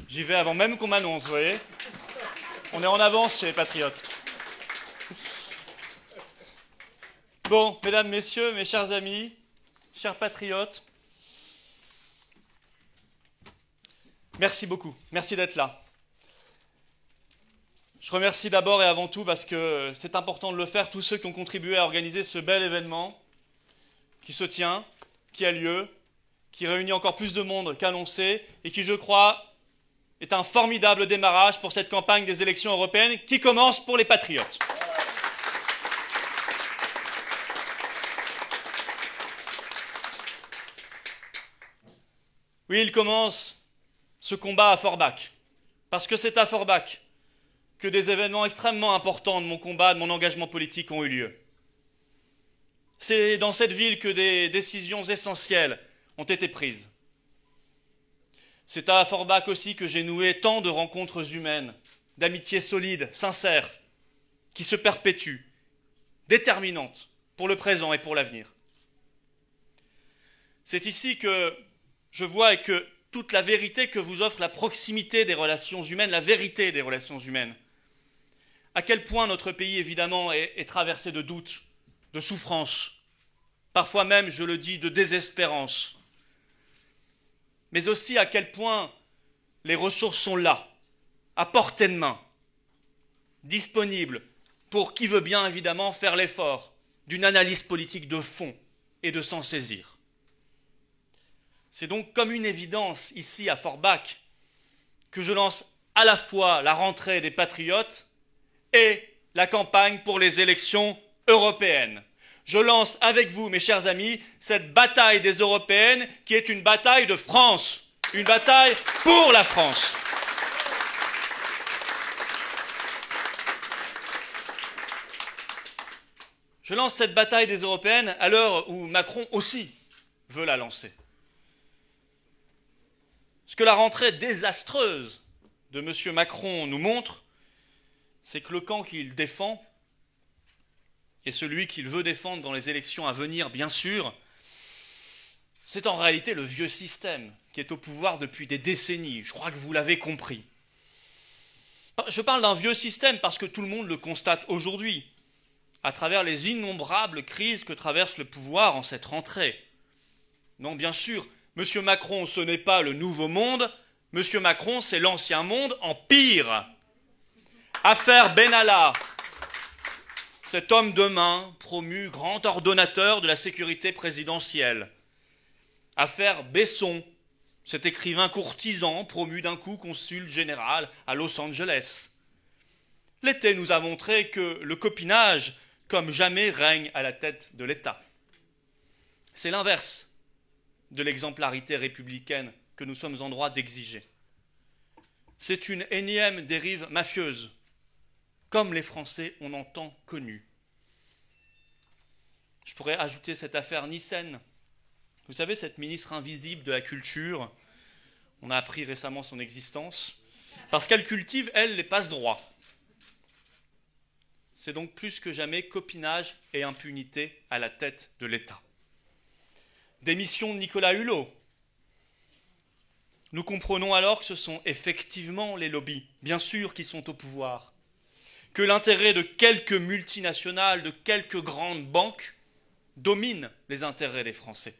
J'y vais avant même qu'on m'annonce, vous voyez. On est en avance chez les patriotes. Bon, mesdames, messieurs, mes chers amis, chers patriotes, merci beaucoup, merci d'être là. Je remercie d'abord et avant tout, parce que c'est important de le faire, tous ceux qui ont contribué à organiser ce bel événement qui se tient, qui a lieu, qui réunit encore plus de monde qu'annoncé et qui, je crois, est un formidable démarrage pour cette campagne des élections européennes qui commence pour les patriotes. Oui, il commence ce combat à Forbach, parce que c'est à Forbach que des événements extrêmement importants de mon combat, de mon engagement politique ont eu lieu. C'est dans cette ville que des décisions essentielles ont été prises. C'est à Forbach aussi que j'ai noué tant de rencontres humaines, d'amitiés solides, sincères, qui se perpétuent, déterminantes pour le présent et pour l'avenir. C'est ici que je vois et que toute la vérité que vous offre la proximité des relations humaines, la vérité des relations humaines, à quel point notre pays, évidemment, est traversé de doutes, de souffrances, parfois même, je le dis, de désespérance, mais aussi à quel point les ressources sont là, à portée de main, disponibles pour qui veut bien, évidemment, faire l'effort d'une analyse politique de fond et de s'en saisir. C'est donc comme une évidence, ici à Forbach, que je lance à la fois la rentrée des patriotes et la campagne pour les élections européennes. Je lance avec vous, mes chers amis, cette bataille des européennes qui est une bataille de France, une bataille pour la France. Je lance cette bataille des européennes à l'heure où Macron aussi veut la lancer. Ce que la rentrée désastreuse de M. Macron nous montre, c'est que le camp qu'il défend, et celui qu'il veut défendre dans les élections à venir, bien sûr, c'est en réalité le vieux système qui est au pouvoir depuis des décennies. Je crois que vous l'avez compris. Je parle d'un vieux système parce que tout le monde le constate aujourd'hui, à travers les innombrables crises que traverse le pouvoir en cette rentrée. Non, bien sûr, M. Macron, ce n'est pas le nouveau monde. M. Macron, c'est l'ancien monde en pire. Affaire Benalla, cet homme de main promu grand ordonnateur de la sécurité présidentielle. Affaire Besson, cet écrivain courtisan promu d'un coup consul général à Los Angeles. L'été nous a montré que le copinage, comme jamais, règne à la tête de l'État. C'est l'inverse de l'exemplarité républicaine que nous sommes en droit d'exiger. C'est une énième dérive mafieuse, comme les Français on en tant connu. Je pourrais ajouter cette affaire Nyssen. Vous savez, cette ministre invisible de la culture, on a appris récemment son existence, parce qu'elle cultive, elle, les passe-droits. C'est donc plus que jamais copinage et impunité à la tête de l'État. Démission de Nicolas Hulot. Nous comprenons alors que ce sont effectivement les lobbies, bien sûr, qui sont au pouvoir, que l'intérêt de quelques multinationales, de quelques grandes banques, domine les intérêts des Français.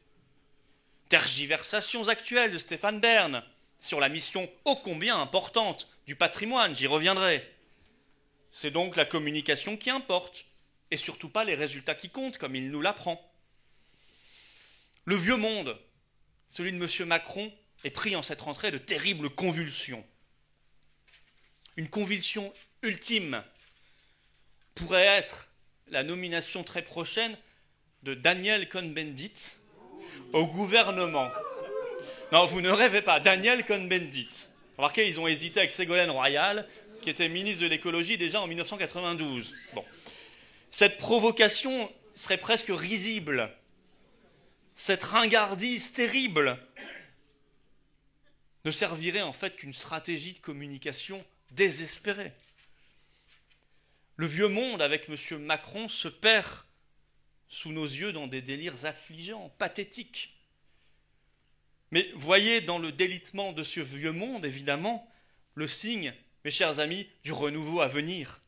Tergiversations actuelles de Stéphane Bern sur la mission ô combien importante du patrimoine, j'y reviendrai. C'est donc la communication qui importe, et surtout pas les résultats qui comptent, comme il nous l'apprend. Le vieux monde, celui de M. Macron, est pris en cette rentrée de terribles convulsions. Une convulsion ultime pourrait être la nomination très prochaine de Daniel Cohn-Bendit au gouvernement. Non, vous ne rêvez pas, Daniel Cohn-Bendit. Remarquez, ils ont hésité avec Ségolène Royal, qui était ministre de l'écologie déjà en 1992. Bon. Cette provocation serait presque risible. Cette ringardise terrible ne servirait en fait qu'une stratégie de communication désespérée. Le vieux monde avec M. Macron se perd sous nos yeux dans des délires affligeants, pathétiques. Mais voyez dans le délitement de ce vieux monde, évidemment, le signe, mes chers amis, du renouveau à venir.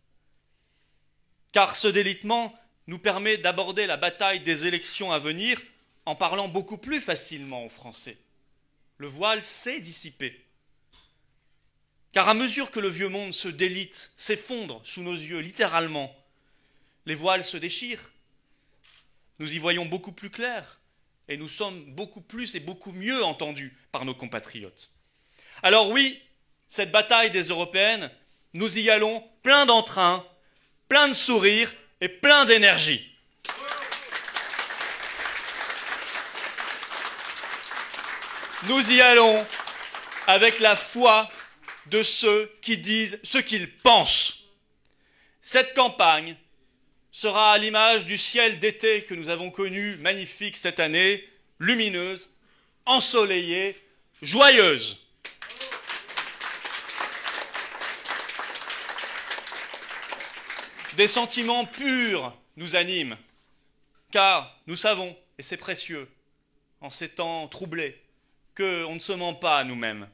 Car ce délitement nous permet d'aborder la bataille des élections à venir en parlant beaucoup plus facilement aux Français. Le voile s'est dissipé. Car à mesure que le vieux monde se délite, s'effondre sous nos yeux, littéralement, les voiles se déchirent. Nous y voyons beaucoup plus clair et nous sommes beaucoup plus et beaucoup mieux entendus par nos compatriotes. Alors oui, cette bataille des européennes, nous y allons plein d'entrain, plein de sourires et plein d'énergie. Nous y allons avec la foi de ceux qui disent ce qu'ils pensent. Cette campagne sera à l'image du ciel d'été que nous avons connu, magnifique cette année, lumineuse, ensoleillée, joyeuse. Des sentiments purs nous animent, car nous savons, et c'est précieux, en ces temps troublés, qu'on ne se ment pas à nous-mêmes.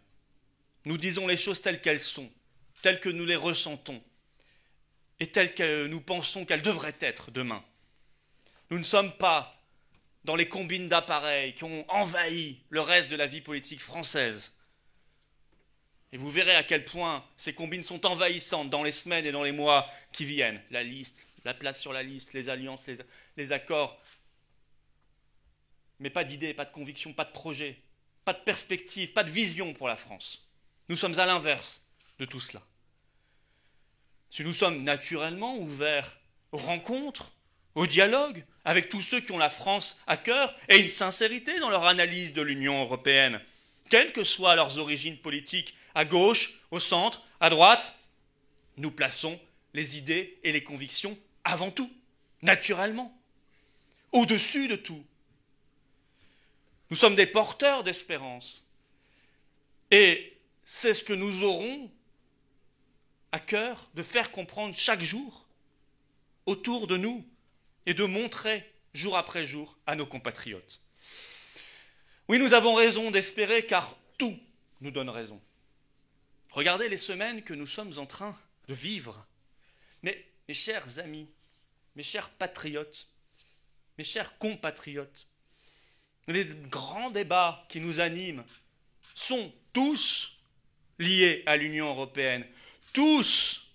Nous disons les choses telles qu'elles sont, telles que nous les ressentons, et telles que nous pensons qu'elles devraient être demain. Nous ne sommes pas dans les combines d'appareils qui ont envahi le reste de la vie politique française. Et vous verrez à quel point ces combines sont envahissantes dans les semaines et dans les mois qui viennent. La liste, la place sur la liste, les alliances, les accords. Mais pas d'idées, pas de conviction, pas de projet, pas de perspective, pas de vision pour la France. Nous sommes à l'inverse de tout cela. Si nous sommes naturellement ouverts aux rencontres, au dialogue, avec tous ceux qui ont la France à cœur et une sincérité dans leur analyse de l'Union européenne, quelles que soient leurs origines politiques, à gauche, au centre, à droite, nous plaçons les idées et les convictions avant tout, naturellement, au-dessus de tout. Nous sommes des porteurs d'espérance. Et c'est ce que nous aurons à cœur de faire comprendre chaque jour autour de nous et de montrer jour après jour à nos compatriotes. Oui, nous avons raison d'espérer car tout nous donne raison. Regardez les semaines que nous sommes en train de vivre. Mais mes chers amis, mes chers patriotes, mes chers compatriotes, les grands débats qui nous animent sont tous liés à l'Union européenne. Tous.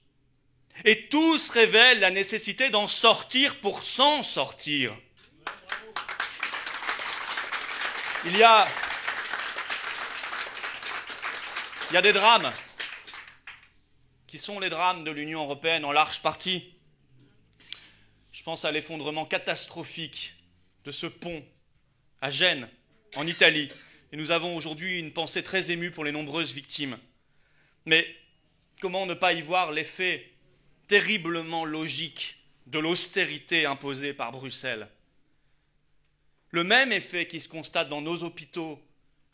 Et tous révèlent la nécessité d'en sortir pour s'en sortir. Il y a des drames qui sont les drames de l'Union européenne en large partie. Je pense à l'effondrement catastrophique de ce pont à Gênes, en Italie. Et nous avons aujourd'hui une pensée très émue pour les nombreuses victimes. Mais comment ne pas y voir l'effet terriblement logique de l'austérité imposée par Bruxelles? Le même effet qui se constate dans nos hôpitaux,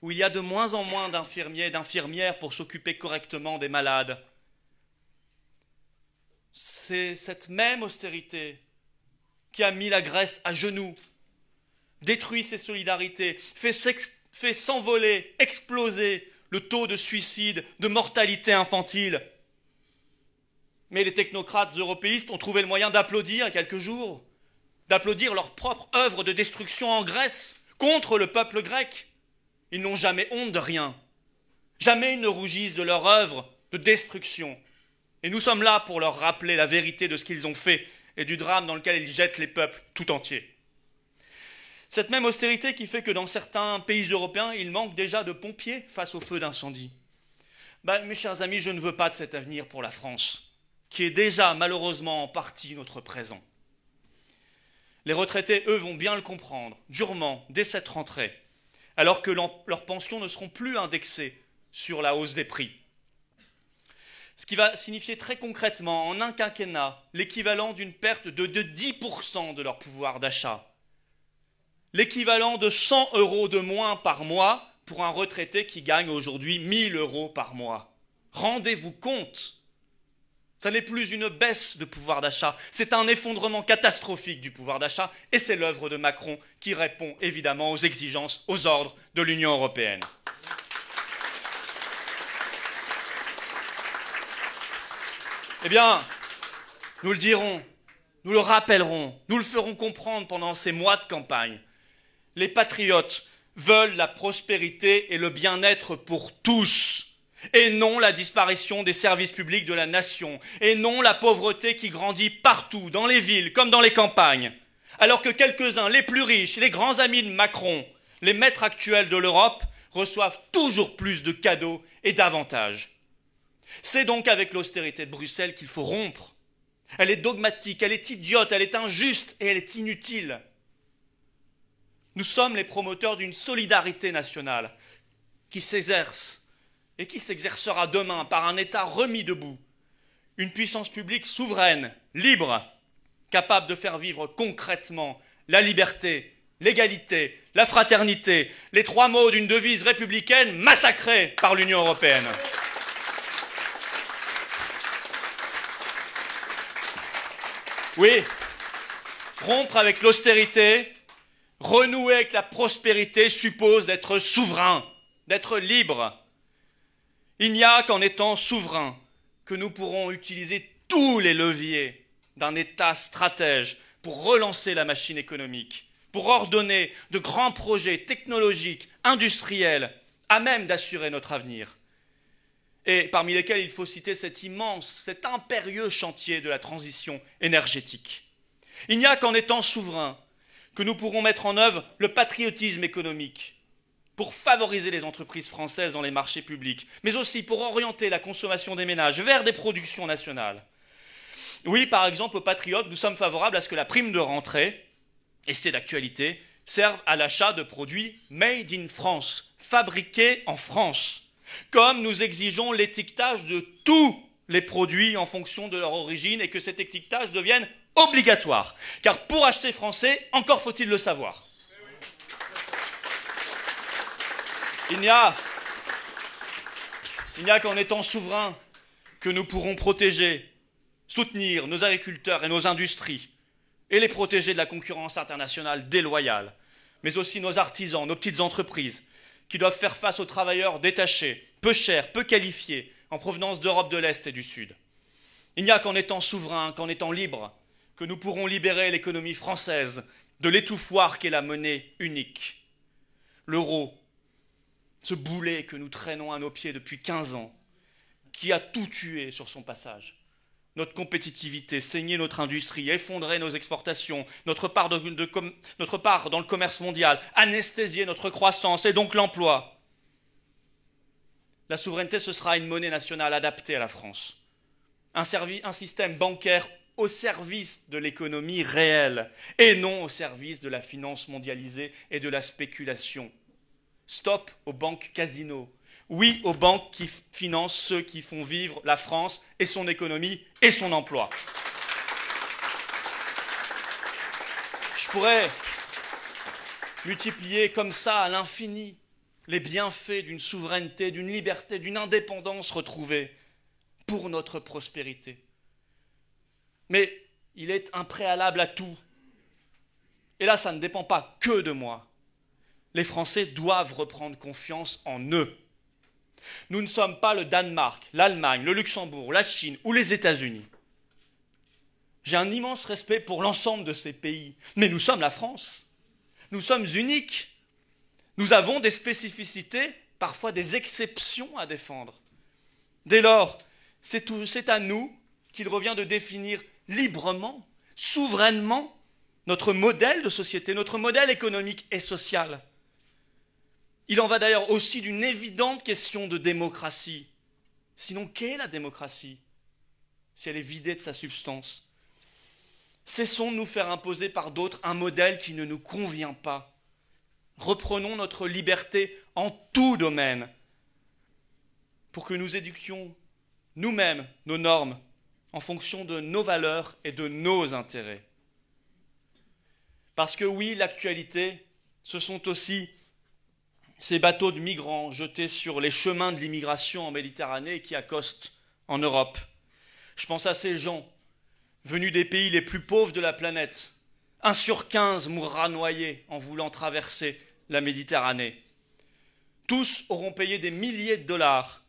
où il y a de moins en moins d'infirmiers et d'infirmières pour s'occuper correctement des malades. C'est cette même austérité qui a mis la Grèce à genoux, détruit ses solidarités, fait s'envoler, exploser le taux de suicide, de mortalité infantile. Mais les technocrates européistes ont trouvé le moyen d'applaudir il y a quelques jours, d'applaudir leur propre œuvre de destruction en Grèce contre le peuple grec. Ils n'ont jamais honte de rien. Jamais ils ne rougissent de leur œuvre de destruction. Et nous sommes là pour leur rappeler la vérité de ce qu'ils ont fait et du drame dans lequel ils jettent les peuples tout entiers. Cette même austérité qui fait que dans certains pays européens, il manque déjà de pompiers face aux feux d'incendie. Mes chers amis, je ne veux pas de cet avenir pour la France, qui est déjà malheureusement en partie notre présent. Les retraités, eux, vont bien le comprendre, durement, dès cette rentrée, alors que leurs pensions ne seront plus indexées sur la hausse des prix. Ce qui va signifier très concrètement, en un quinquennat, l'équivalent d'une perte de 10% de leur pouvoir d'achat. L'équivalent de 100 € de moins par mois pour un retraité qui gagne aujourd'hui 1 000 € par mois. Rendez-vous compte. Ça n'est plus une baisse de pouvoir d'achat, c'est un effondrement catastrophique du pouvoir d'achat, et c'est l'œuvre de Macron qui répond évidemment aux exigences, aux ordres de l'Union européenne. Eh bien, nous le dirons, nous le rappellerons, nous le ferons comprendre pendant ces mois de campagne. Les patriotes veulent la prospérité et le bien-être pour tous, et non la disparition des services publics de la nation, et non la pauvreté qui grandit partout, dans les villes comme dans les campagnes, alors que quelques-uns, les plus riches, les grands amis de Macron, les maîtres actuels de l'Europe, reçoivent toujours plus de cadeaux et d'avantages. C'est donc avec l'austérité de Bruxelles qu'il faut rompre. Elle est dogmatique, elle est idiote, elle est injuste et elle est inutile. Nous sommes les promoteurs d'une solidarité nationale qui s'exerce et qui s'exercera demain par un État remis debout, une puissance publique souveraine, libre, capable de faire vivre concrètement la liberté, l'égalité, la fraternité, les trois mots d'une devise républicaine massacrée par l'Union européenne. Oui, rompre avec l'austérité, renouer avec la prospérité suppose d'être souverain, d'être libre. Il n'y a qu'en étant souverain que nous pourrons utiliser tous les leviers d'un État stratège pour relancer la machine économique, pour ordonner de grands projets technologiques, industriels, à même d'assurer notre avenir. Et parmi lesquels il faut citer cet immense, cet impérieux chantier de la transition énergétique. Il n'y a qu'en étant souverain que nous pourrons mettre en œuvre le patriotisme économique pour favoriser les entreprises françaises dans les marchés publics, mais aussi pour orienter la consommation des ménages vers des productions nationales. Oui, par exemple, aux patriotes, nous sommes favorables à ce que la prime de rentrée, et c'est d'actualité, serve à l'achat de produits made in France, fabriqués en France, comme nous exigeons l'étiquetage de tous les produits en fonction de leur origine et que cet étiquetage devienne obligatoire. Car pour acheter français, encore faut-il le savoir. Il n'y a qu'en étant souverains que nous pourrons protéger, soutenir nos agriculteurs et nos industries et les protéger de la concurrence internationale déloyale, mais aussi nos artisans, nos petites entreprises qui doivent faire face aux travailleurs détachés, peu chers, peu qualifiés, en provenance d'Europe de l'Est et du Sud. Il n'y a qu'en étant souverains, qu'en étant libres, que nous pourrons libérer l'économie française de l'étouffoir qu'est la monnaie unique. L'euro, ce boulet que nous traînons à nos pieds depuis 15 ans, qui a tout tué sur son passage. Notre compétitivité, saigné notre industrie, effondré nos exportations, notre part dans le commerce mondial, anesthésié notre croissance et donc l'emploi. La souveraineté, ce sera une monnaie nationale adaptée à la France. Un système bancaire au service de l'économie réelle et non au service de la finance mondialisée et de la spéculation. Stop aux banques casinos. Oui aux banques qui financent ceux qui font vivre la France et son économie et son emploi. Je pourrais multiplier comme ça à l'infini les bienfaits d'une souveraineté, d'une liberté, d'une indépendance retrouvée pour notre prospérité. Mais il est un préalable à tout. Et là, ça ne dépend pas que de moi. Les Français doivent reprendre confiance en eux. Nous ne sommes pas le Danemark, l'Allemagne, le Luxembourg, la Chine ou les États-Unis. J'ai un immense respect pour l'ensemble de ces pays, mais nous sommes la France. Nous sommes uniques. Nous avons des spécificités, parfois des exceptions à défendre. Dès lors, c'est à nous qu'il revient de définir librement, souverainement, notre modèle de société, notre modèle économique et social. Il en va d'ailleurs aussi d'une évidente question de démocratie. Sinon, qu'est la démocratie si elle est vidée de sa substance? Cessons de nous faire imposer par d'autres un modèle qui ne nous convient pas. Reprenons notre liberté en tout domaine pour que nous éduquions nous-mêmes nos normes en fonction de nos valeurs et de nos intérêts. Parce que oui, l'actualité, ce sont aussi ces bateaux de migrants jetés sur les chemins de l'immigration en Méditerranée qui accostent en Europe. Je pense à ces gens venus des pays les plus pauvres de la planète. 1 sur 15 mourra noyé en voulant traverser la Méditerranée. Tous auront payé des milliers de dollars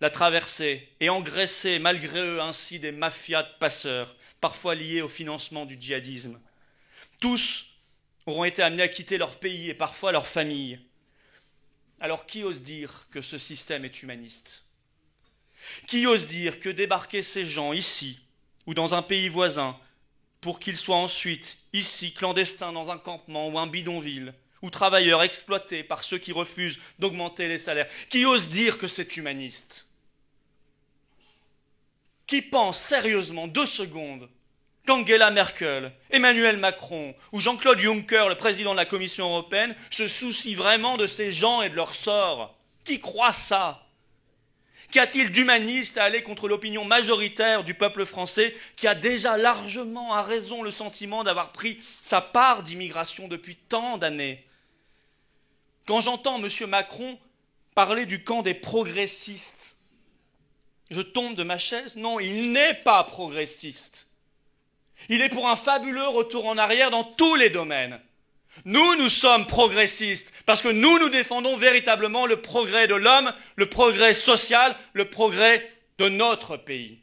la traversée et engraissé malgré eux ainsi des mafias de passeurs, parfois liés au financement du djihadisme. Tous auront été amenés à quitter leur pays et parfois leur famille. Alors qui ose dire que ce système est humaniste? Qui ose dire que débarquer ces gens ici ou dans un pays voisin pour qu'ils soient ensuite ici clandestins dans un campement ou un bidonville ou travailleurs exploités par ceux qui refusent d'augmenter les salaires, qui ose dire que c'est humaniste? Qui pense sérieusement 2 secondes qu'Angela Merkel, Emmanuel Macron ou Jean-Claude Juncker, le président de la Commission européenne, se soucient vraiment de ces gens et de leur sort? Qui croit ça? Qu'y a-t-il d'humaniste à aller contre l'opinion majoritaire du peuple français qui a déjà largement, à raison, le sentiment d'avoir pris sa part d'immigration depuis tant d'années? Quand j'entends M. Macron parler du camp des progressistes, je tombe de ma chaise. Non, il n'est pas progressiste. Il est pour un fabuleux retour en arrière dans tous les domaines. Nous sommes progressistes parce que nous défendons véritablement le progrès de l'homme, le progrès social, le progrès de notre pays.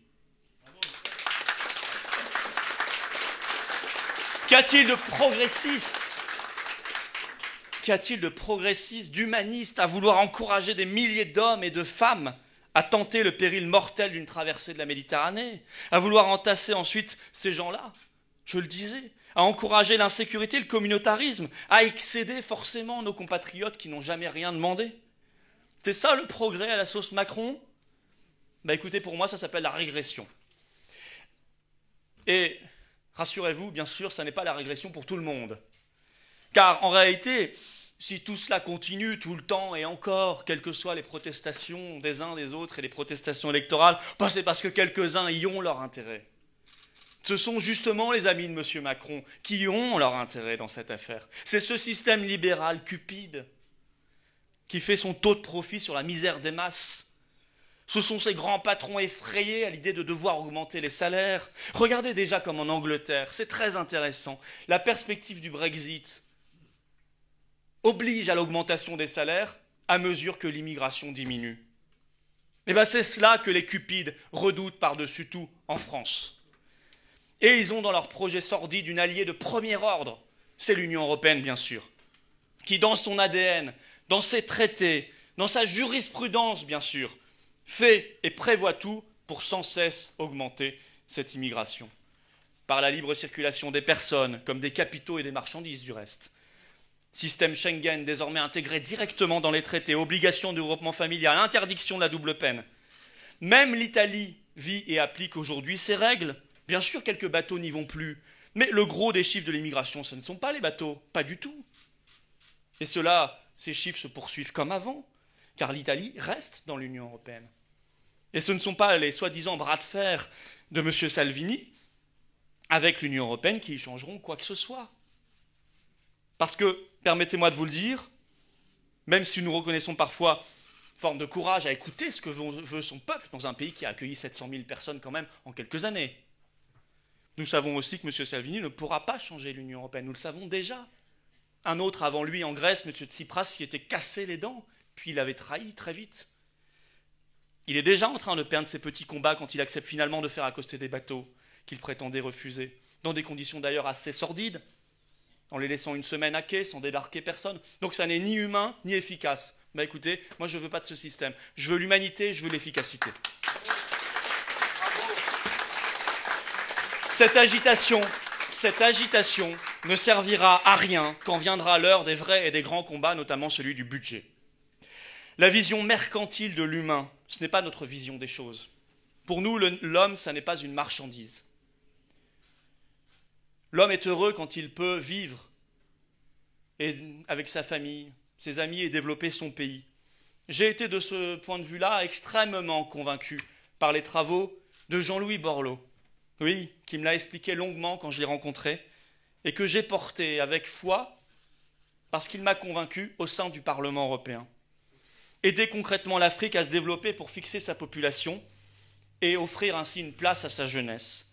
Qu'a-t-il de progressiste? Qu'y-a-t-il de progressiste, d'humaniste à vouloir encourager des milliers d'hommes et de femmes à tenter le péril mortel d'une traversée de la Méditerranée, à vouloir entasser ensuite ces gens-là, je le disais, à encourager l'insécurité, le communautarisme, à excéder forcément nos compatriotes qui n'ont jamais rien demandé? C'est ça le progrès à la sauce Macron? Écoutez, pour moi, ça s'appelle la régression. Et rassurez-vous, bien sûr, ça n'est pas la régression pour tout le monde. Car en réalité, si tout cela continue tout le temps et encore, quelles que soient les protestations des uns des autres et les protestations électorales, c'est parce que quelques-uns y ont leur intérêt. Ce sont justement les amis de M. Macron qui ont leur intérêt dans cette affaire. C'est ce système libéral cupide qui fait son taux de profit sur la misère des masses. Ce sont ces grands patrons effrayés à l'idée de devoir augmenter les salaires. Regardez déjà comme en Angleterre, c'est très intéressant. La perspective du Brexit oblige à l'augmentation des salaires à mesure que l'immigration diminue. C'est cela que les cupides redoutent par-dessus tout en France. Et ils ont dans leur projet sordide une alliée de premier ordre, c'est l'Union européenne bien sûr, qui dans son ADN, dans ses traités, dans sa jurisprudence bien sûr, fait et prévoit tout pour sans cesse augmenter cette immigration. Par la libre circulation des personnes, comme des capitaux et des marchandises du reste. Système Schengen désormais intégré directement dans les traités, obligation de regroupement familial, interdiction de la double peine. Même l'Italie vit et applique aujourd'hui ces règles. Bien sûr, quelques bateaux n'y vont plus, mais le gros des chiffres de l'immigration, ce ne sont pas les bateaux, pas du tout. Et ces chiffres se poursuivent comme avant, car l'Italie reste dans l'Union européenne. Et ce ne sont pas les soi-disant bras de fer de M. Salvini avec l'Union européenne qui y changeront quoi que ce soit. Parce que, permettez-moi de vous le dire, même si nous reconnaissons parfois une forme de courage à écouter ce que veut son peuple dans un pays qui a accueilli 700 000 personnes quand même en quelques années, nous savons aussi que M. Salvini ne pourra pas changer l'Union européenne, nous le savons déjà. Un autre avant lui en Grèce, M. Tsipras, s'y était cassé les dents, puis il avait trahi très vite. Il est déjà en train de perdre ses petits combats quand il accepte finalement de faire accoster des bateaux qu'il prétendait refuser, dans des conditions d'ailleurs assez sordides, en les laissant une semaine à quai, sans débarquer personne. Donc ça n'est ni humain, ni efficace. Écoutez, moi je ne veux pas de ce système. Je veux l'humanité, je veux l'efficacité. Cette agitation ne servira à rien quand viendra l'heure des vrais et des grands combats, notamment celui du budget. La vision mercantile de l'humain, ce n'est pas notre vision des choses. Pour nous, l'homme, ça n'est pas une marchandise. L'homme est heureux quand il peut vivre avec sa famille, ses amis et développer son pays. J'ai été de ce point de vue-là extrêmement convaincu par les travaux de Jean-Louis Borloo, oui, qui me l'a expliqué longuement quand je l'ai rencontré et que j'ai porté avec foi parce qu'il m'a convaincu au sein du Parlement européen. Aider concrètement l'Afrique à se développer pour fixer sa population et offrir ainsi une place à sa jeunesse.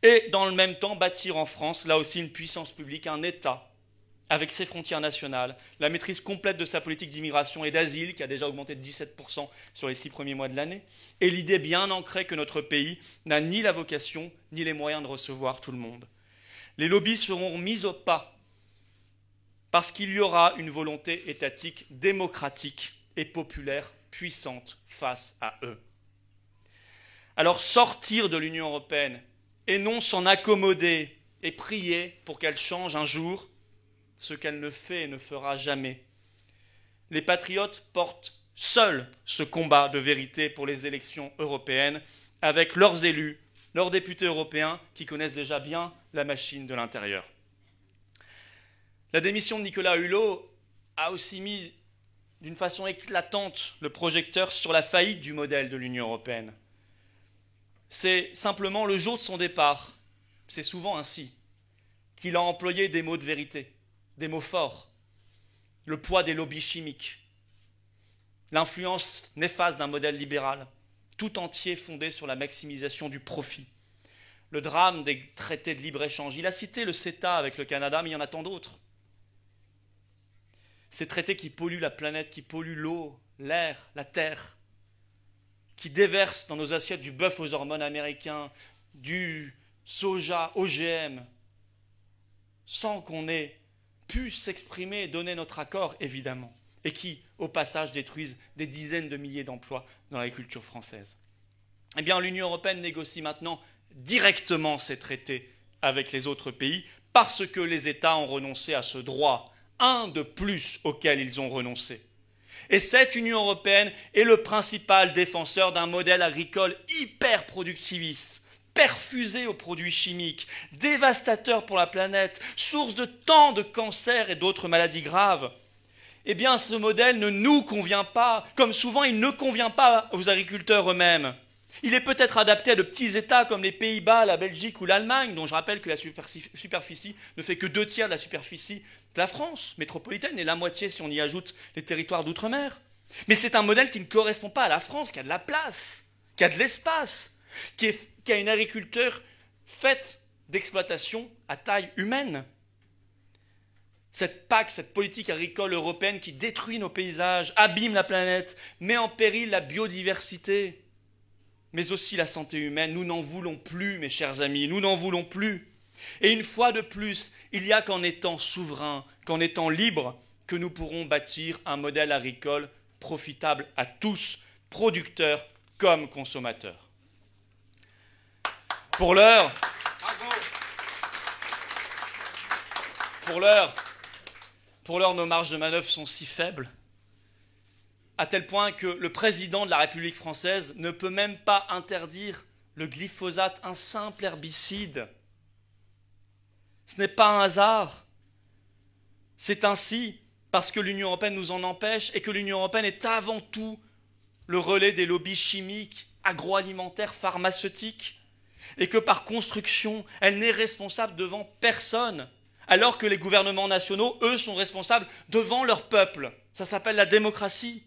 Et dans le même temps, bâtir en France, là aussi, une puissance publique, un État, avec ses frontières nationales, la maîtrise complète de sa politique d'immigration et d'asile, qui a déjà augmenté de 17% sur les 6 premiers mois de l'année, et l'idée bien ancrée que notre pays n'a ni la vocation, ni les moyens de recevoir tout le monde. Les lobbies seront mis au pas, parce qu'il y aura une volonté étatique, démocratique et populaire, puissante face à eux. Alors sortir de l'Union européenne, et non s'en accommoder et prier pour qu'elle change un jour, ce qu'elle ne fait et ne fera jamais. Les patriotes portent seuls ce combat de vérité pour les élections européennes, avec leurs élus, leurs députés européens qui connaissent déjà bien la machine de l'intérieur. La démission de Nicolas Hulot a aussi mis d'une façon éclatante le projecteur sur la faillite du modèle de l'Union européenne. C'est simplement le jour de son départ, c'est souvent ainsi, qu'il a employé des mots de vérité, des mots forts, le poids des lobbies chimiques, l'influence néfaste d'un modèle libéral, tout entier fondé sur la maximisation du profit, le drame des traités de libre-échange. Il a cité le CETA avec le Canada, mais il y en a tant d'autres. Ces traités qui polluent la planète, qui polluent l'eau, l'air, la terre, qui déversent dans nos assiettes du bœuf aux hormones américains, du soja OGM, sans qu'on ait pu s'exprimer et donner notre accord, évidemment, et qui, au passage, détruisent des dizaines de milliers d'emplois dans l'agriculture française. Eh bien, l'Union européenne négocie maintenant directement ces traités avec les autres pays parce que les États ont renoncé à ce droit, un de plus auquel ils ont renoncé. Et cette Union européenne est le principal défenseur d'un modèle agricole hyper productiviste, perfusé aux produits chimiques, dévastateur pour la planète, source de tant de cancers et d'autres maladies graves. Eh bien, ce modèle ne nous convient pas, comme souvent il ne convient pas aux agriculteurs eux-mêmes. Il est peut-être adapté à de petits États comme les Pays-Bas, la Belgique ou l'Allemagne, dont je rappelle que la superficie ne fait que 2/3 de la superficie de la France métropolitaine et la moitié si on y ajoute les territoires d'outre-mer. Mais c'est un modèle qui ne correspond pas à la France, qui a de la place, qui a de l'espace, qui a une agriculture faite d'exploitation à taille humaine. Cette PAC, cette politique agricole européenne qui détruit nos paysages, abîme la planète, met en péril la biodiversité, mais aussi la santé humaine. Nous n'en voulons plus, mes chers amis, nous n'en voulons plus. Et une fois de plus, il n'y a qu'en étant souverain, qu'en étant libre, que nous pourrons bâtir un modèle agricole profitable à tous, producteurs comme consommateurs. Pour l'heure, nos marges de manœuvre sont si faibles, à tel point que le président de la République française ne peut même pas interdire le glyphosate, un simple herbicide. Ce n'est pas un hasard. C'est ainsi parce que l'Union européenne nous en empêche et que l'Union européenne est avant tout le relais des lobbies chimiques, agroalimentaires, pharmaceutiques, et que par construction, elle n'est responsable devant personne, alors que les gouvernements nationaux, eux, sont responsables devant leur peuple. Ça s'appelle la démocratie.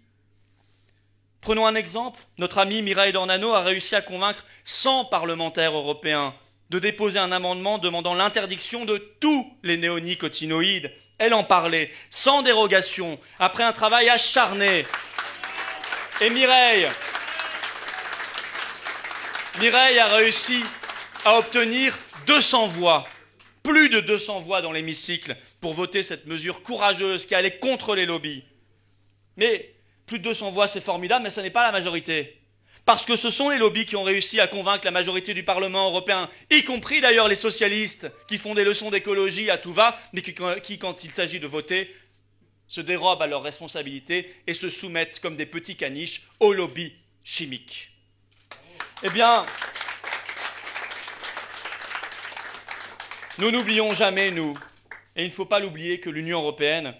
Prenons un exemple. Notre amie Mireille Dornano a réussi à convaincre 100 parlementaires européens de déposer un amendement demandant l'interdiction de tous les néonicotinoïdes. Elle en parlait, sans dérogation, après un travail acharné. Et Mireille a réussi à obtenir 200 voix, plus de 200 voix dans l'hémicycle, pour voter cette mesure courageuse qui allait contre les lobbies. Mais plus de 200 voix, c'est formidable, mais ce n'est pas la majorité. Parce que ce sont les lobbies qui ont réussi à convaincre la majorité du Parlement européen, y compris d'ailleurs les socialistes, qui font des leçons d'écologie à tout va, mais qui, quand il s'agit de voter, se dérobent à leurs responsabilités et se soumettent comme des petits caniches aux lobbies chimiques. Eh bien, nous n'oublions jamais, nous, et il ne faut pas l'oublier, que l'Union européenne,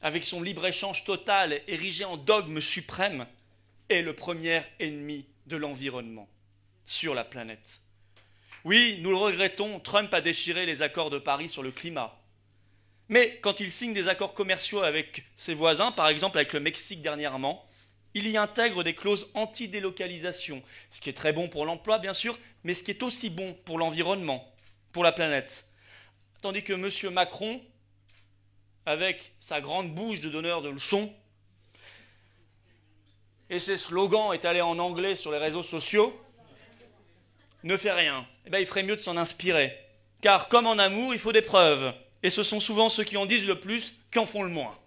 avec son libre-échange total érigé en dogme suprême, est le premier ennemi de l'environnement sur la planète. Oui, nous le regrettons, Trump a déchiré les accords de Paris sur le climat. Mais quand il signe des accords commerciaux avec ses voisins, par exemple avec le Mexique dernièrement, il y intègre des clauses anti-délocalisation, ce qui est très bon pour l'emploi, bien sûr, mais ce qui est aussi bon pour l'environnement, pour la planète. Tandis que M. Macron, avec sa grande bouche de donneur de leçons, et ses slogans étalés en anglais sur les réseaux sociaux, ne fait rien. Eh bien, il ferait mieux de s'en inspirer. Car comme en amour, il faut des preuves. Et ce sont souvent ceux qui en disent le plus qui en font le moins.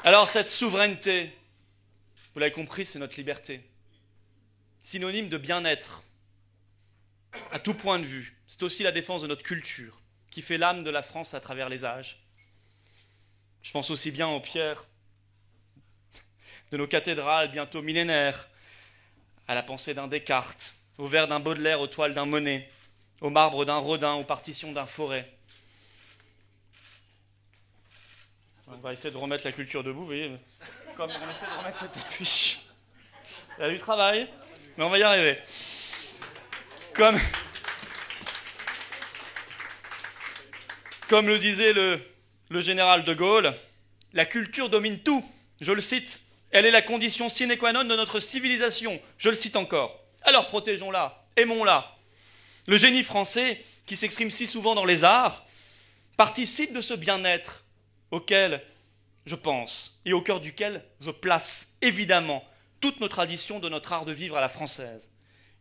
Alors cette souveraineté, vous l'avez compris, c'est notre liberté. Synonyme de bien-être, à tout point de vue. C'est aussi la défense de notre culture, qui fait l'âme de la France à travers les âges. Je pense aussi bien aux pierres de nos cathédrales bientôt millénaires, à la pensée d'un Descartes, au vers d'un Baudelaire, aux toiles d'un Monet, au marbre d'un Rodin, aux partitions d'un Forêt. On va essayer de remettre la culture debout, vous voyez, comme on essaie de remettre cette affiche. Il y a du travail, mais on va y arriver. Comme le disait le général de Gaulle, la culture domine tout, je le cite. Elle est la condition sine qua non de notre civilisation, je le cite encore. Alors protégeons-la, aimons-la. Le génie français, qui s'exprime si souvent dans les arts, participe de ce bien-être auquel je pense et au cœur duquel je place évidemment toutes nos traditions de notre art de vivre à la française.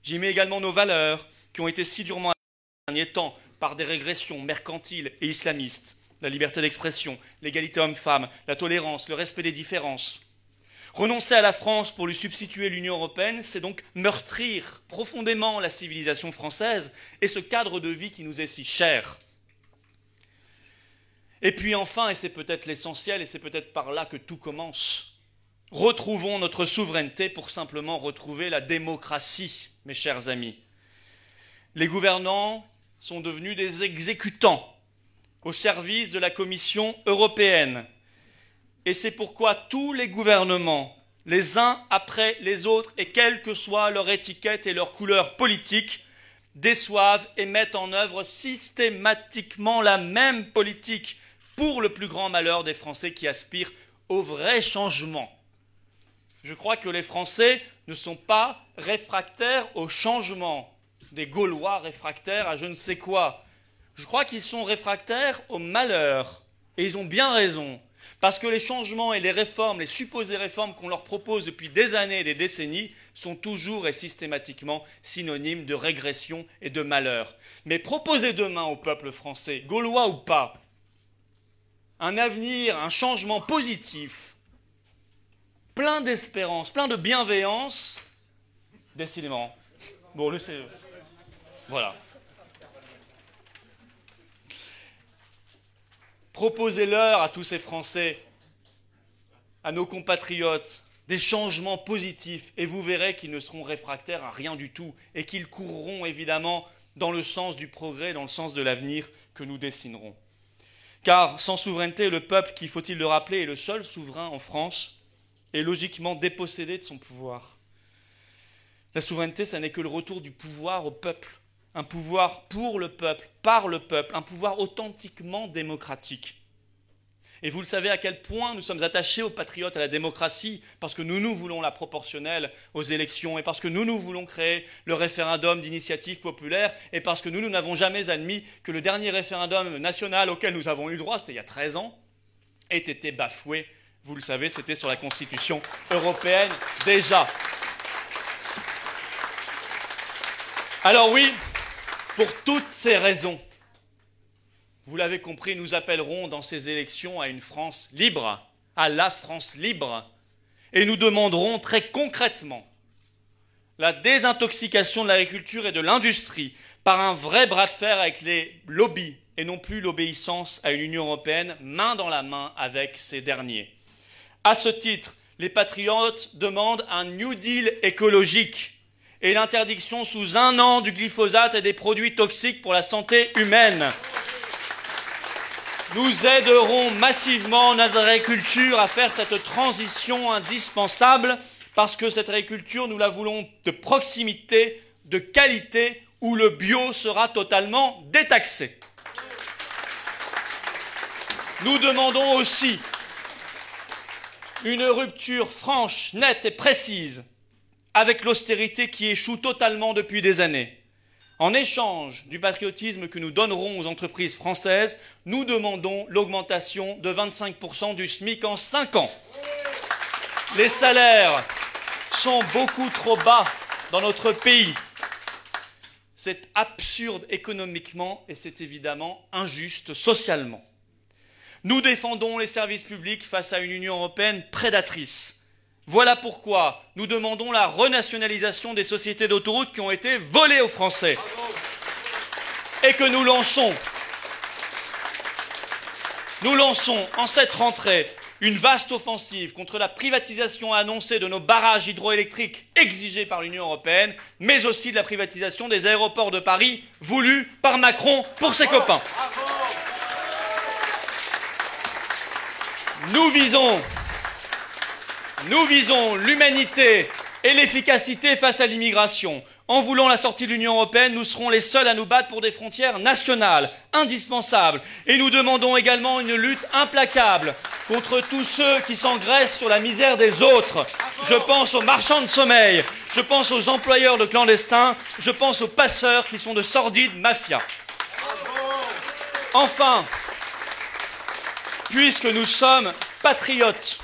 J'y mets également nos valeurs qui ont été si durement ces derniers temps par des régressions mercantiles et islamistes, la liberté d'expression, l'égalité homme-femme, la tolérance, le respect des différences. Renoncer à la France pour lui substituer l'Union européenne, c'est donc meurtrir profondément la civilisation française et ce cadre de vie qui nous est si cher. Et puis enfin, et c'est peut-être l'essentiel, et c'est peut-être par là que tout commence, retrouvons notre souveraineté pour simplement retrouver la démocratie, mes chers amis. Les gouvernants sont devenus des exécutants au service de la Commission européenne. Et c'est pourquoi tous les gouvernements, les uns après les autres, et quelle que soit leur étiquette et leur couleur politique, déçoivent et mettent en œuvre systématiquement la même politique pour le plus grand malheur des Français qui aspirent au vrai changement. Je crois que les Français ne sont pas réfractaires au changement, des Gaulois réfractaires à je ne sais quoi. Je crois qu'ils sont réfractaires au malheur, et ils ont bien raison. Parce que les changements et les réformes, les supposées réformes qu'on leur propose depuis des années et des décennies sont toujours et systématiquement synonymes de régression et de malheur. Mais proposez demain au peuple français, gaulois ou pas, un avenir, un changement positif, plein d'espérance, plein de bienveillance, décidément. Bon, laissez... Voilà. Proposez-leur à tous ces Français, à nos compatriotes, des changements positifs et vous verrez qu'ils ne seront réfractaires à rien du tout et qu'ils courront évidemment dans le sens du progrès, dans le sens de l'avenir que nous dessinerons. Car sans souveraineté, le peuple, qui, faut-il le rappeler, est le seul souverain en France, est logiquement dépossédé de son pouvoir. La souveraineté, ça n'est que le retour du pouvoir au peuple. Un pouvoir pour le peuple, par le peuple, un pouvoir authentiquement démocratique. Et vous le savez à quel point nous sommes attachés aux patriotes, à la démocratie, parce que nous voulons la proportionnelle aux élections, et parce que nous voulons créer le référendum d'initiative populaire, et parce que nous n'avons jamais admis que le dernier référendum national auquel nous avons eu droit, c'était il y a 13 ans, ait été bafoué. Vous le savez, c'était sur la Constitution européenne déjà. Alors oui, pour toutes ces raisons, vous l'avez compris, nous appellerons dans ces élections à une France libre, à la France libre, et nous demanderons très concrètement la désintoxication de l'agriculture et de l'industrie par un vrai bras de fer avec les lobbies et non plus l'obéissance à une Union européenne main dans la main avec ces derniers. À ce titre, les patriotes demandent un New Deal écologique et l'interdiction sous 1 an du glyphosate et des produits toxiques pour la santé humaine. Nous aiderons massivement notre agriculture à faire cette transition indispensable parce que cette agriculture, nous la voulons de proximité, de qualité, où le bio sera totalement détaxé. Nous demandons aussi une rupture franche, nette et précise avec l'austérité qui échoue totalement depuis des années. En échange du patriotisme que nous donnerons aux entreprises françaises, nous demandons l'augmentation de 25% du SMIC en 5 ans. Les salaires sont beaucoup trop bas dans notre pays. C'est absurde économiquement et c'est évidemment injuste socialement. Nous défendons les services publics face à une Union européenne prédatrice. Voilà pourquoi nous demandons la renationalisation des sociétés d'autoroutes qui ont été volées aux Français et que nous lançons en cette rentrée une vaste offensive contre la privatisation annoncée de nos barrages hydroélectriques exigés par l'Union européenne, mais aussi de la privatisation des aéroports de Paris voulue par Macron pour ses copains. Nous visons l'humanité et l'efficacité face à l'immigration. En voulant la sortie de l'Union européenne, nous serons les seuls à nous battre pour des frontières nationales, indispensables. Et nous demandons également une lutte implacable contre tous ceux qui s'engraissent sur la misère des autres. Je pense aux marchands de sommeil, je pense aux employeurs de clandestins, je pense aux passeurs qui sont de sordides mafias. Enfin, puisque nous sommes patriotes,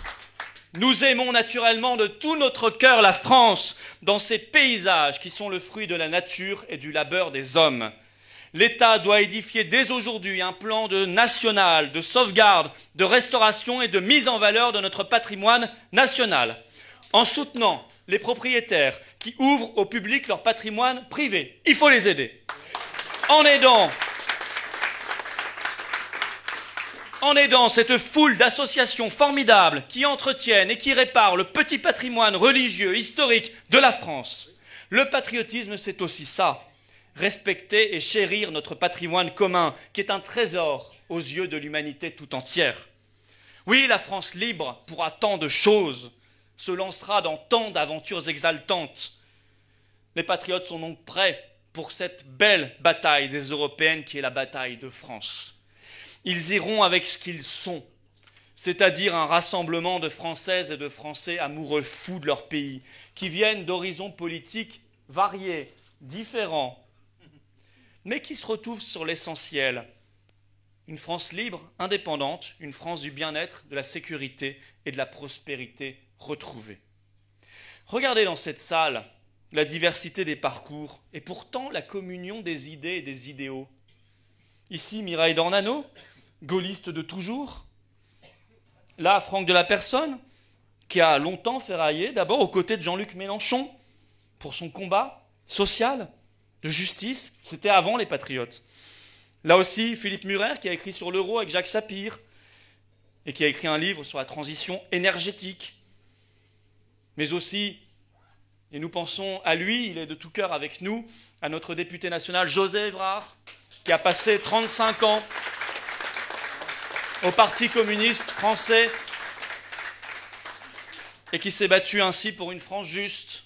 nous aimons naturellement de tout notre cœur la France, dans ses paysages qui sont le fruit de la nature et du labeur des hommes. L'État doit édifier dès aujourd'hui un plan national de sauvegarde, de restauration et de mise en valeur de notre patrimoine national, en soutenant les propriétaires qui ouvrent au public leur patrimoine privé. Il faut les aider. En aidant cette foule d'associations formidables qui entretiennent et qui réparent le petit patrimoine religieux, historique de la France. Le patriotisme, c'est aussi ça. Respecter et chérir notre patrimoine commun, qui est un trésor aux yeux de l'humanité tout entière. Oui, la France libre pourra tant de choses, se lancera dans tant d'aventures exaltantes. Les patriotes sont donc prêts pour cette belle bataille des Européennes qui est la bataille de France. Ils iront avec ce qu'ils sont, c'est-à-dire un rassemblement de Françaises et de Français amoureux fous de leur pays, qui viennent d'horizons politiques variés, différents, mais qui se retrouvent sur l'essentiel. Une France libre, indépendante, une France du bien-être, de la sécurité et de la prospérité retrouvée. Regardez dans cette salle la diversité des parcours et pourtant la communion des idées et des idéaux. Ici, Mireille Dornano, gaulliste de toujours. Là, Franck de la Personne, qui a longtemps ferraillé, d'abord aux côtés de Jean-Luc Mélenchon, pour son combat social, de justice. C'était avant les Patriotes. Là aussi, Philippe Murer, qui a écrit sur l'euro avec Jacques Sapir, et qui a écrit un livre sur la transition énergétique. Mais aussi, et nous pensons à lui, il est de tout cœur avec nous, à notre député national José Évrard, qui a passé 35 ans au Parti communiste français et qui s'est battu ainsi pour une France juste.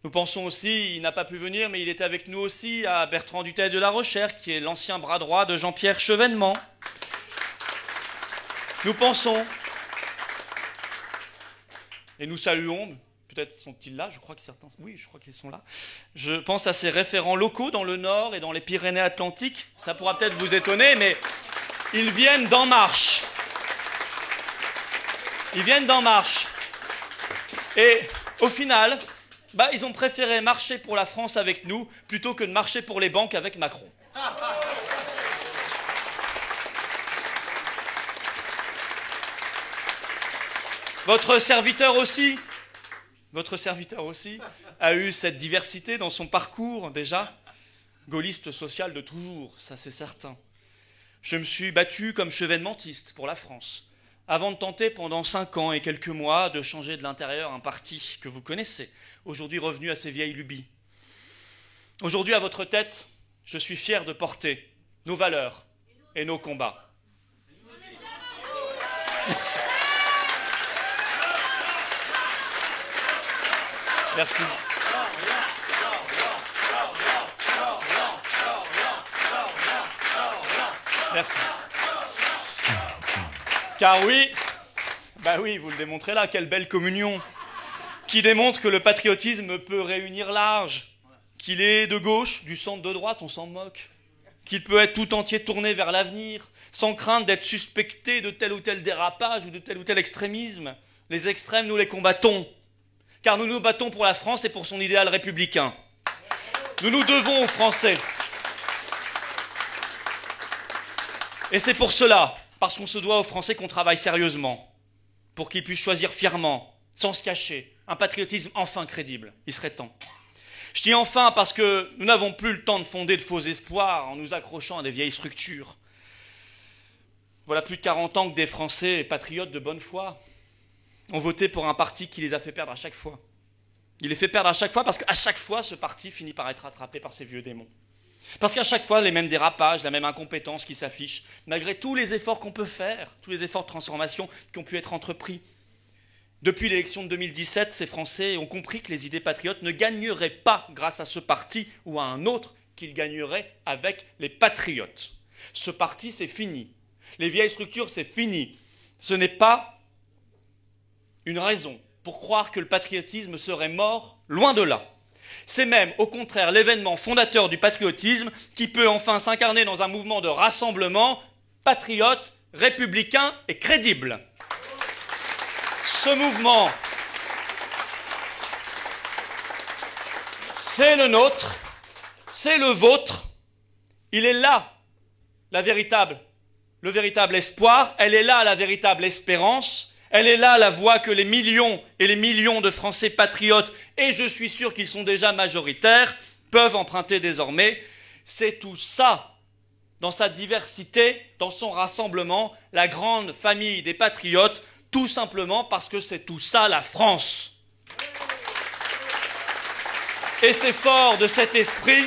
Nous pensons aussi, il n'a pas pu venir, mais il était avec nous aussi, à Bertrand Dutheil de la Rochère, qui est l'ancien bras droit de Jean-Pierre Chevènement. Nous pensons, et nous saluons, peut-être sont-ils là, je crois que certains, oui, je crois qu'ils sont là. Je pense à ces référents locaux dans le Nord et dans les Pyrénées-Atlantiques. Ça pourra peut-être vous étonner, mais ils viennent d'En Marche. Ils viennent d'En Marche. Et au final, ils ont préféré marcher pour la France avec nous plutôt que de marcher pour les banques avec Macron. Votre serviteur aussi a eu cette diversité dans son parcours déjà. Gaulliste social de toujours, ça c'est certain. Je me suis battu comme chevènementiste pour la France, avant de tenter pendant 5 ans et quelques mois de changer de l'intérieur un parti que vous connaissez, aujourd'hui revenu à ses vieilles lubies. Aujourd'hui, à votre tête, je suis fier de porter nos valeurs et nos combats. Merci. Merci. Car oui, bah oui, vous le démontrez là, quelle belle communion, qui démontre que le patriotisme peut réunir large, qu'il est de gauche, du centre, de droite, on s'en moque, qu'il peut être tout entier tourné vers l'avenir, sans crainte d'être suspecté de tel ou tel dérapage ou de tel ou tel extrémisme. Les extrêmes, nous les combattons, car nous nous battons pour la France et pour son idéal républicain. Nous nous devons aux Français. Et c'est pour cela, parce qu'on se doit aux Français, qu'on travaille sérieusement, pour qu'ils puissent choisir fièrement, sans se cacher, un patriotisme enfin crédible. Il serait temps. Je dis enfin parce que nous n'avons plus le temps de fonder de faux espoirs en nous accrochant à des vieilles structures. Voilà plus de 40 ans que des Français patriotes de bonne foi ont voté pour un parti qui les a fait perdre à chaque fois. Il les fait perdre à chaque fois parce qu'à chaque fois, ce parti finit par être rattrapé par ses vieux démons. Parce qu'à chaque fois, les mêmes dérapages, la même incompétence qui s'affiche, malgré tous les efforts qu'on peut faire, tous les efforts de transformation qui ont pu être entrepris. Depuis l'élection de 2017, ces Français ont compris que les idées patriotes ne gagneraient pas grâce à ce parti ou à un autre, qu'ils gagneraient avec les patriotes. Ce parti, c'est fini. Les vieilles structures, c'est fini. Ce n'est pas une raison pour croire que le patriotisme serait mort, loin de là. C'est même, au contraire, l'événement fondateur du patriotisme qui peut enfin s'incarner dans un mouvement de rassemblement patriote, républicain et crédible. Ce mouvement, c'est le nôtre, c'est le vôtre. Il est là, le véritable espoir. Elle est là, la véritable espérance. Elle est là, la voix que les millions et les millions de Français patriotes, et je suis sûr qu'ils sont déjà majoritaires, peuvent emprunter désormais. C'est tout ça, dans sa diversité, dans son rassemblement, la grande famille des patriotes, tout simplement parce que c'est tout ça la France. Et c'est fort de cet esprit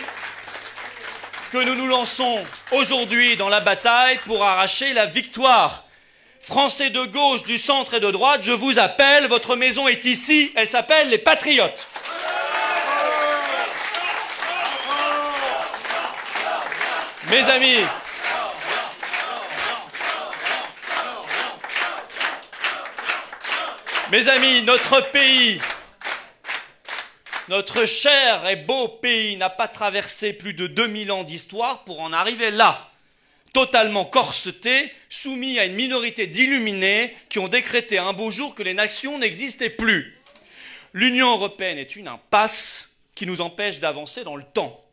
que nous nous lançons aujourd'hui dans la bataille pour arracher la victoire. Français de gauche, du centre et de droite, je vous appelle, votre maison est ici, elle s'appelle les Patriotes. Mes amis, notre pays, notre cher et beau pays n'a pas traversé plus de 2000 ans d'histoire pour en arriver là. Totalement corseté, soumis à une minorité d'illuminés qui ont décrété un beau jour que les nations n'existaient plus. L'Union européenne est une impasse qui nous empêche d'avancer dans le temps.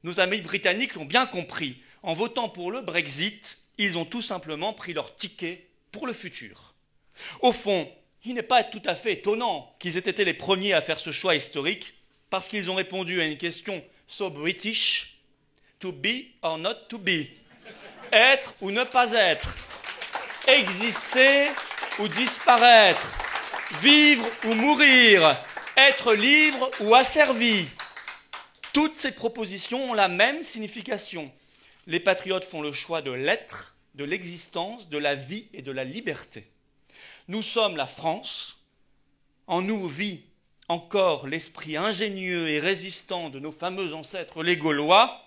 Nos amis britanniques l'ont bien compris. En votant pour le Brexit, ils ont tout simplement pris leur ticket pour le futur. Au fond, il n'est pas tout à fait étonnant qu'ils aient été les premiers à faire ce choix historique parce qu'ils ont répondu à une question so British, to be or not to be. Être ou ne pas être, exister ou disparaître, vivre ou mourir, être libre ou asservi. Toutes ces propositions ont la même signification. Les patriotes font le choix de l'être, de l'existence, de la vie et de la liberté. Nous sommes la France, en nous vit encore l'esprit ingénieux et résistant de nos fameux ancêtres les Gaulois.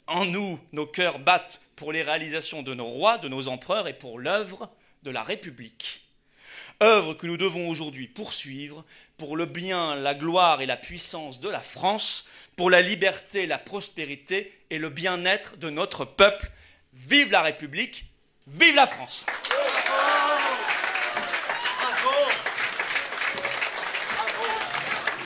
En nous, nos cœurs battent pour les réalisations de nos rois, de nos empereurs et pour l'œuvre de la République. Œuvre que nous devons aujourd'hui poursuivre pour le bien, la gloire et la puissance de la France, pour la liberté, la prospérité et le bien-être de notre peuple. Vive la République, vive la France!